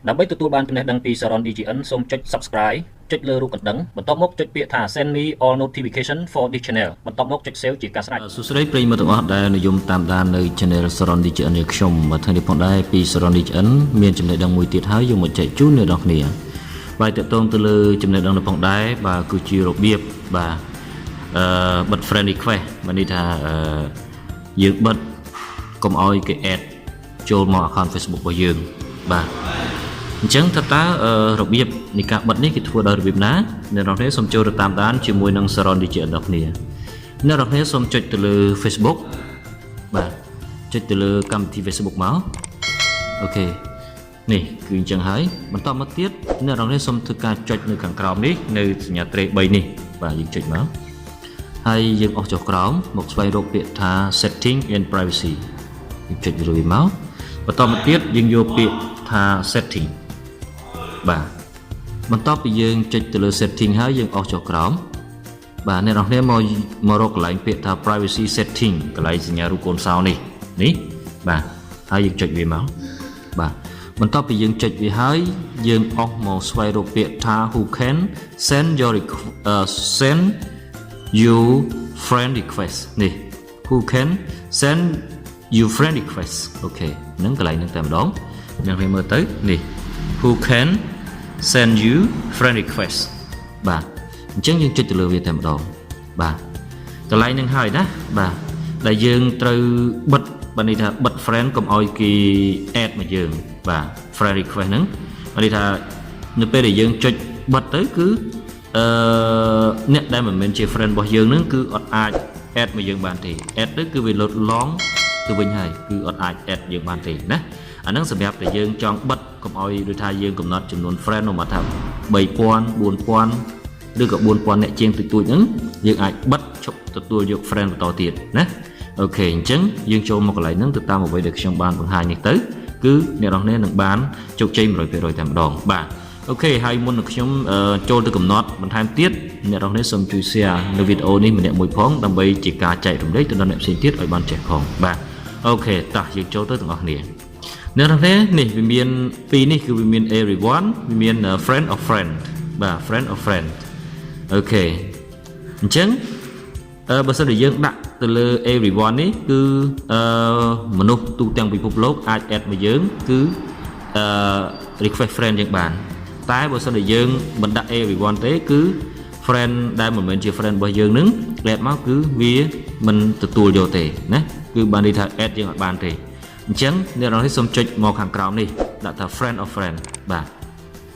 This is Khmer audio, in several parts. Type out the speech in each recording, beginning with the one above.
ដើម្បីទទួលបានចំណេះដឹងពី SARORN DGN សូមចុច Subscribe ចុចលើរូបកណ្ដឹងបន្ទាប់មកចុចពាក្យថា Send me all notification for this channel បន្ទាប់មកចុច Save ជាការស្រេចសួស្តីប្រិយមិត្តទាំងអស់ដែលនិយមតាមដាននៅ Channel SARORN DGN របស់ខ្ញុំមកថ្ងៃនេះផងដែរពី SARORN DGN មានចំណេះដឹងមួយទៀតហើយយកមកចែកជូនអ្នកនរគ្នាបាទតកតងទៅលើចំណេះដឹងនៅផងដែរបាទគឺជារបៀបបាទបិទ friend request បានន័យថាយើងបិទកុំឲ្យគេ add ចូលមក account Facebook របស់យើងបាទអញ្ចឹងតើរបៀបនៃការបិទនេះគេធ្វើដោយរបៀបណាអ្នកនរគ្នាសូមចូលទៅតាមដានជាមួយនឹង SARORN DGN របស់គ្នាអ្នកនរគ្នាសូមចុចទៅលើ Facebook បាទចុចទៅលើកម្មវិធី Facebook មកអូខេនេះគឺអញ្ចឹងហើយបន្តមកទៀតអ្នកនរគ្នាសូមធ្វើការចុចនៅខាងក្រោមនេះនៅសញ្ញាត្រេ3នេះបាទយើងចុចមកហើយយើងអស់ចុះក្រោមមកស្វែងរកពាក្យថា setting and privacy យើងចុចលើវាមកបន្តមកទៀតយើងយកពាក្យថា setting បាទបន្ទាប់ពីយើងចុចទៅលើ setting ហើយយើងអស់ចុះក្រោមបាទអ្នកនរគ្នាមករកកន្លែងពាក្យថា privacy setting កន្លែងសញ្ញារូបកូនសោនេះបាទហើយយើងចុចវាមកបាទបន្ទាប់ពីយើងចុចវាហើយយើងអស់មកស្វែងរកពាក្យថា who can send you friend request នេះ who can send you friend request អូខេហ្នឹងកន្លែងហ្នឹងតែម្ដងអ្នកមើលទៅនេះ who can send you friend request បាទអញ្ចឹងយើងចុចទៅលើវាតែម្ដងបាទកន្លែងហ្នឹងហើយណាបាទដែលយើងត្រូវបិទបានន័យថាបិទ friend កុំឲ្យគេ add មកយើងបាទ friend request ហ្នឹងបានន័យថានៅពេលដែលយើងចុចបិទទៅគឺអ្នកដែលមិនមែនជា friend របស់យើងហ្នឹងគឺអត់អាច add មកយើងបានទេ add ទៅគឺវាលុតឡងទៅវិញហើយគឺអត់អាច add យើងបានទេណាអាហ្នឹងសម្រាប់តែយើងចង់បិទកុំឲ្យដូចថាយើងកំណត់ចំនួន friend នោះមកថា 3000 4000 ឬក៏ 4000 អ្នកជាងតិចតួចហ្នឹងយើងអាចបិទឈប់ទទួលយក friend បន្តទៀតណាអូខេអញ្ចឹងយើងចូលមកកន្លែងហ្នឹងទៅតាមអ្វីដែលខ្ញុំបានបង្ហាញនេះទៅគឺអ្នកនរគ្នានឹងបានជោគជ័យ 100% តែម្ដងបាទអូខេហើយមុននឹងខ្ញុំចូលទៅកំណត់បន្ថែមទៀតអ្នកនរគ្នាសូមជួយ share នៅវីដេអូនេះម្នាក់មួយផងដើម្បីជាការចែករំលែកទៅដល់អ្នកផ្សេងទៀតឲ្យបានចេះផងបាទអូខេតោះយើងចូលទៅទាំងអស់គ្នាអ្នកនរគ្នានេះវាមានពីរនេះគឺវាមាន everyone វាមាន friend of friend បាទ friend of friend អូខេអញ្ចឹងបើសិនជាយើងដាក់ទៅលើ everyone នេះគឺមនុស្សទូទាំងពិភពលោកអាច add មកយើងគឺrequest friend យើងបានតែបើសិនជាយើងមិនដាក់ everyone ទេគឺ friend ដែលមិនមែនជា friend របស់យើងនឹង add មកគឺវាមិនទទួលយកទេណាគឺបានន័យថា add យើងអត់បានទេអញ្ចឹងអ្នកនរនេះសូមចុចមកខាងក្រោមនេះដាក់ថា friend of friend បាទ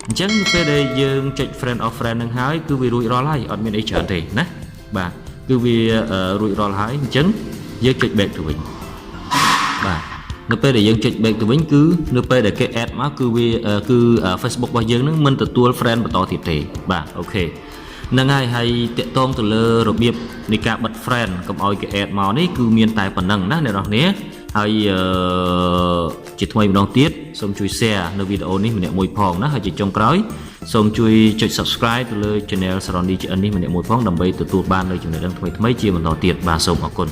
អញ្ចឹងពេលដែលយើងចុច friend of friend នឹងហើយគឺវារួចរាល់ហើយអត់មានអីច្រើនទេណាបាទគឺវារួចរាល់ហើយអញ្ចឹងយើងចុច back ទៅវិញបាទនៅពេលដែលយើងចុច back ទៅវិញគឺនៅពេលដែលគេ add មកគឺវាគឺ Facebook របស់យើងនឹងមិនទទួល friend បន្តទៀតទេបាទអូខេហ្នឹងហើយតាក់ទងទៅលើរបៀបនៃការបិទ friend កុំឲ្យគេ add មកនេះគឺមានតែប៉ុណ្្នឹងណាអ្នកនរគ្នាហើយជាថ្មីម្ដងទៀតសូមជួយ share នៅវីដេអូនេះម្នាក់មួយផងណាហើយជាចុងក្រោយសូមជួយចុច subscribe ទៅលើ channel SARORN DGN នេះម្នាក់មួយផងដើម្បីទទួលបាននូវចំណេះដឹងថ្មីៗជាបន្តទៀតបាទសូមអរគុណ